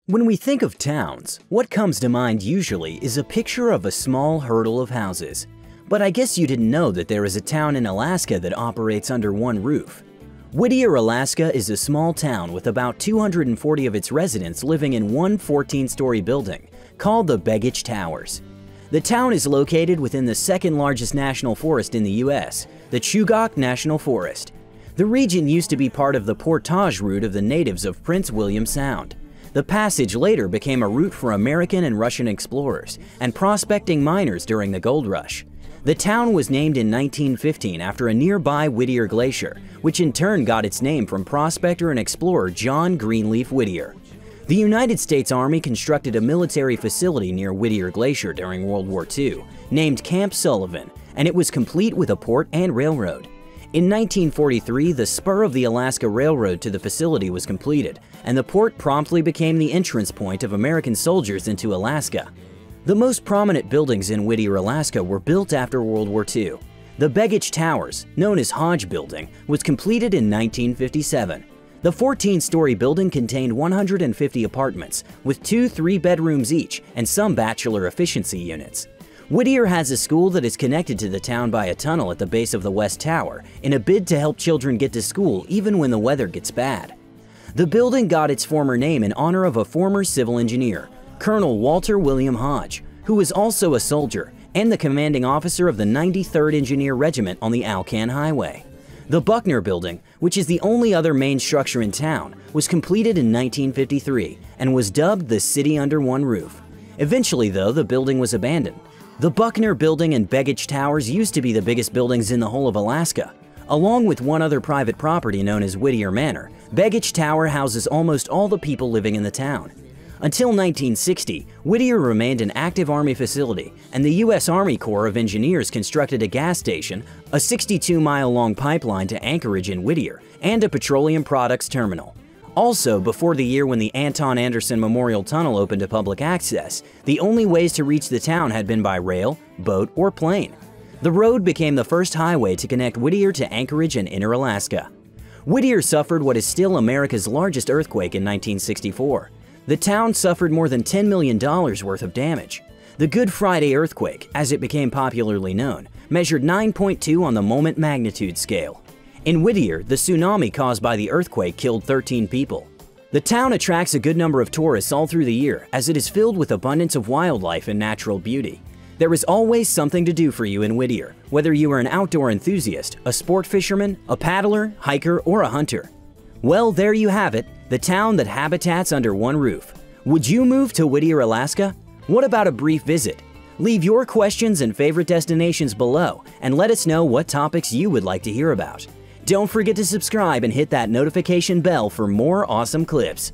When we think of towns, what comes to mind usually is a picture of a small hurdle of houses. But I guess you didn't know that there is a town in Alaska that operates under one roof. Whittier, Alaska is a small town with about 240 of its residents living in one 14-story building called the Begich Towers. The town is located within the second largest national forest in the U.S., the Chugach National Forest. The region used to be part of the portage route of the natives of Prince William Sound. The passage later became a route for American and Russian explorers and prospecting miners during the gold rush. The town was named in 1915 after a nearby Whittier Glacier, which in turn got its name from prospector and explorer John Greenleaf Whittier. The United States Army constructed a military facility near Whittier Glacier during World War II, named Camp Sullivan, and it was complete with a port and railroad. In 1943, the spur of the Alaska Railroad to the facility was completed, and the port promptly became the entrance point of American soldiers into Alaska. The most prominent buildings in Whittier, Alaska were built after World War II. The Begich Towers, known as Hodge Building, was completed in 1957. The 14-story building contained 150 apartments, with 2 3-bedrooms each and some bachelor efficiency units. Whittier has a school that is connected to the town by a tunnel at the base of the West Tower in a bid to help children get to school even when the weather gets bad. The building got its former name in honor of a former civil engineer, Colonel Walter William Hodge, who was also a soldier and the commanding officer of the 93rd Engineer Regiment on the Alcan Highway. The Buckner Building, which is the only other main structure in town, was completed in 1953 and was dubbed the City Under One Roof. Eventually, though, the building was abandoned. The Buckner Building and Begich Towers used to be the biggest buildings in the whole of Alaska. Along with one other private property known as Whittier Manor, Begich Tower houses almost all the people living in the town. Until 1960, Whittier remained an active Army facility, and the U.S. Army Corps of Engineers constructed a gas station, a 62-mile-long pipeline to Anchorage in Whittier, and a petroleum products terminal. Also, before the year when the Anton Anderson Memorial Tunnel opened to public access, the only ways to reach the town had been by rail, boat, or plane. The road became the first highway to connect Whittier to Anchorage and Inner Alaska. Whittier suffered what is still America's largest earthquake in 1964. The town suffered more than $10 million worth of damage. The Good Friday earthquake, as it became popularly known, measured 9.2 on the moment magnitude scale. In Whittier, the tsunami caused by the earthquake killed 13 people. The town attracts a good number of tourists all through the year as it is filled with abundance of wildlife and natural beauty. There is always something to do for you in Whittier, whether you are an outdoor enthusiast, a sport fisherman, a paddler, hiker, or a hunter. Well, there you have it, the town that habitats under one roof. Would you move to Whittier, Alaska? What about a brief visit? Leave your questions and favorite destinations below and let us know what topics you would like to hear about. Don't forget to subscribe and hit that notification bell for more awesome clips.